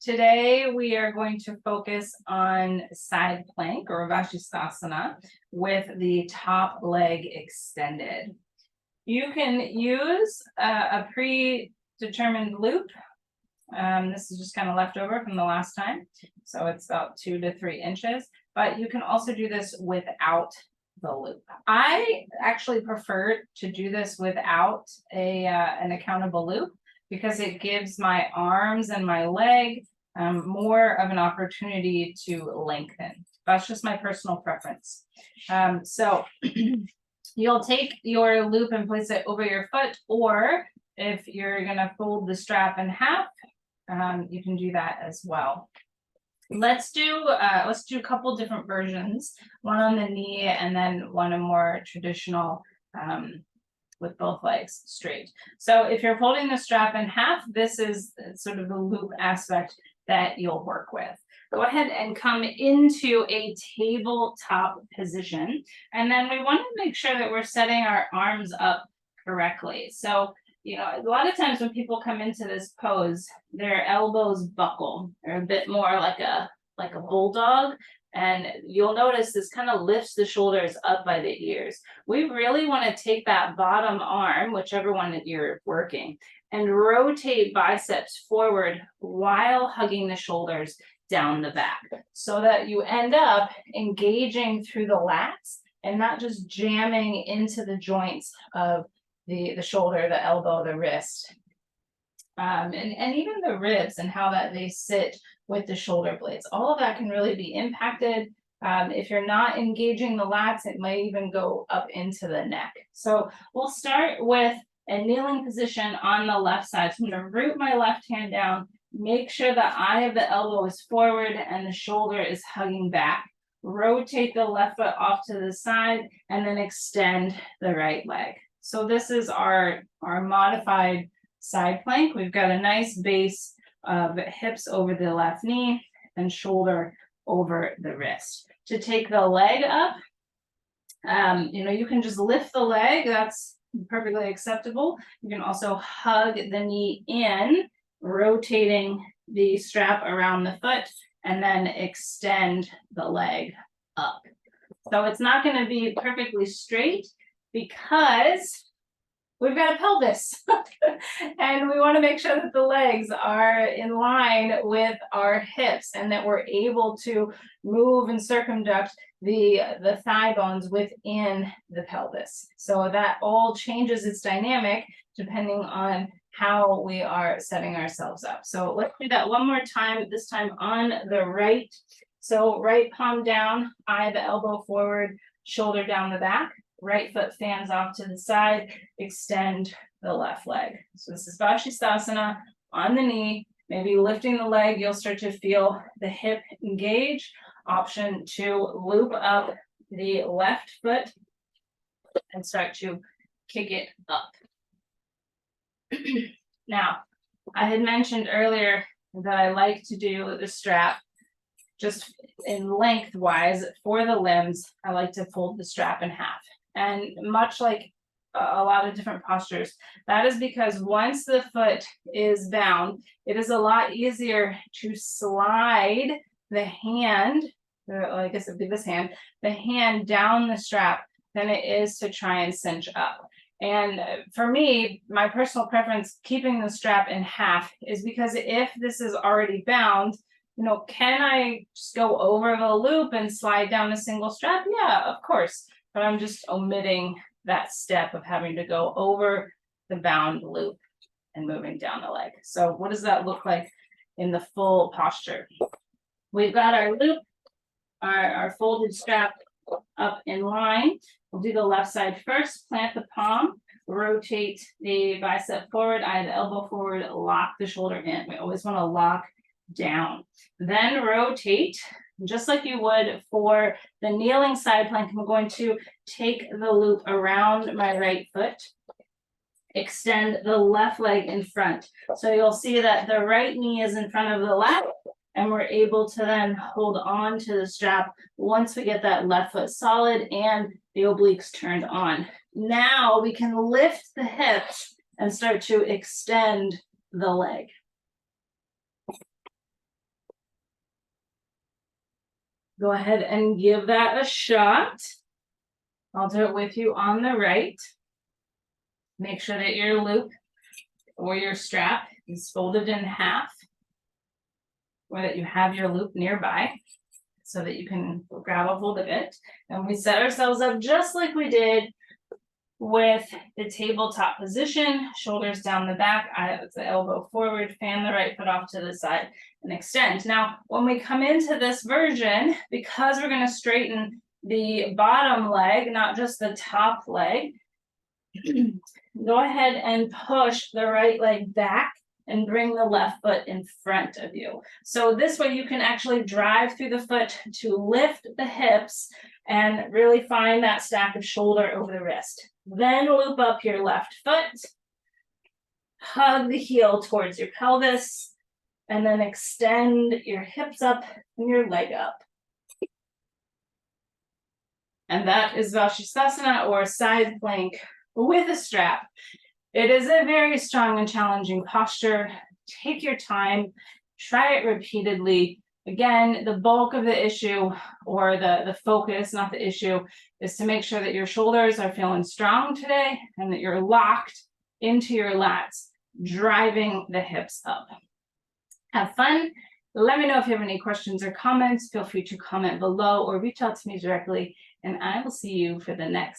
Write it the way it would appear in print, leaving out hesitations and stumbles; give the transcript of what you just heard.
Today we are going to focus on side plank or Vashisthasana with the top leg extended. You can use a predetermined loop. This is just kind of left over from the last time, so it's about 2 to 3 inches, but you can also do this without the loop. I actually prefer to do this without an accountable loop because it gives my arms and my leg more of an opportunity to lengthen. That's just my personal preference. So you'll take your loop and place it over your foot, or if you're gonna fold the strap in half, you can do that as well. Let's do a couple different versions, one on the knee and then one a more traditional with both legs straight. So if you're folding the strap in half, this is sort of the loop aspect that you'll work with. Go ahead and come into a tabletop position, and then we want to make sure that we're setting our arms up correctly. So a lot of times when people come into this pose, their elbows buckle. They're a bit more like a bulldog, and you'll notice this kind of lifts the shoulders up by the ears. We really want to take that bottom arm, whichever one that you're working, and rotate biceps forward while hugging the shoulders down the back, so that you end up engaging through the lats and not just jamming into the joints of the shoulder, the elbow, the wrist, and even the ribs and how that they sit with the shoulder blades. All of that can really be impacted. If you're not engaging the lats, it might even go up into the neck. So we'll start with a kneeling position on the left side. So I'm going to root my left hand down, make sure the eye of the elbow is forward and the shoulder is hugging back. Rotate the left foot off to the side and then extend the right leg. So this is our modified side plank. We've got a nice base of hips over the left knee and shoulder over the wrist. To take the leg up, you can just lift the leg. That's perfectly acceptable. You can also hug the knee in, rotating the strap around the foot, and then extend the leg up. So it's not going to be perfectly straight because we've got a pelvis and we want to make sure that the legs are in line with our hips and that we're able to move and circumduct the thigh bones within the pelvis. So that all changes its dynamic depending on how we are setting ourselves up. So let's do that one more time, this time on the right. So right palm down, eye the elbow forward, shoulder down the back. Right foot fans off to the side, extend the left leg. So this is Vashisthasana on the knee, maybe lifting the leg, you'll start to feel the hip engage. Option to loop up the left foot and start to kick it up. Now, I had mentioned earlier that I like to do the strap just in lengthwise for the limbs. I like to fold the strap in half. And much like a lot of different postures, that is because once the foot is bound, it is a lot easier to slide the hand, or I guess it'd be this hand, the hand down the strap than it is to try and cinch up. And for me, my personal preference, keeping the strap in half, is because if this is already bound, can I just go over the loop and slide down a single strap? Yeah, of course. But I'm just omitting that step of having to go over the bound loop and moving down the leg. So what does that look like in the full posture? We've got our loop, our folded strap up in line. We'll do the left side first, plant the palm, rotate the bicep forward, eye the elbow forward, lock the shoulder in. We always want to lock down. Then rotate, just like you would for the kneeling side plank. I'm going to take the loop around my right foot, extend the left leg in front. So you'll see that the right knee is in front of the left, and we're able to then hold on to the strap once we get that left foot solid and the obliques turned on. Now we can lift the hips and start to extend the leg. Go ahead and give that a shot. I'll do it with you on the right. Make sure that your loop or your strap is folded in half, or that you have your loop nearby so that you can grab a hold of it. And we set ourselves up just like we did with the tabletop position, shoulders down the back, the elbow forward, fan the right foot off to the side and extend. Now, when we come into this version, because we're going to straighten the bottom leg, not just the top leg, go ahead and push the right leg back and bring the left foot in front of you. So this way you can actually drive through the foot to lift the hips and really find that stack of shoulder over the wrist. Then loop up your left foot, hug the heel towards your pelvis, and then extend your hips up and your leg up. And that is Vashisthasana, or side plank with a strap. It is a very strong and challenging posture. Take your time, try it repeatedly. Again, the bulk of the issue, or the focus, not the issue, is to make sure that your shoulders are feeling strong today and that you're locked into your lats, driving the hips up. Have fun. Let me know if you have any questions or comments. Feel free to comment below or reach out to me directly, and I will see you for the next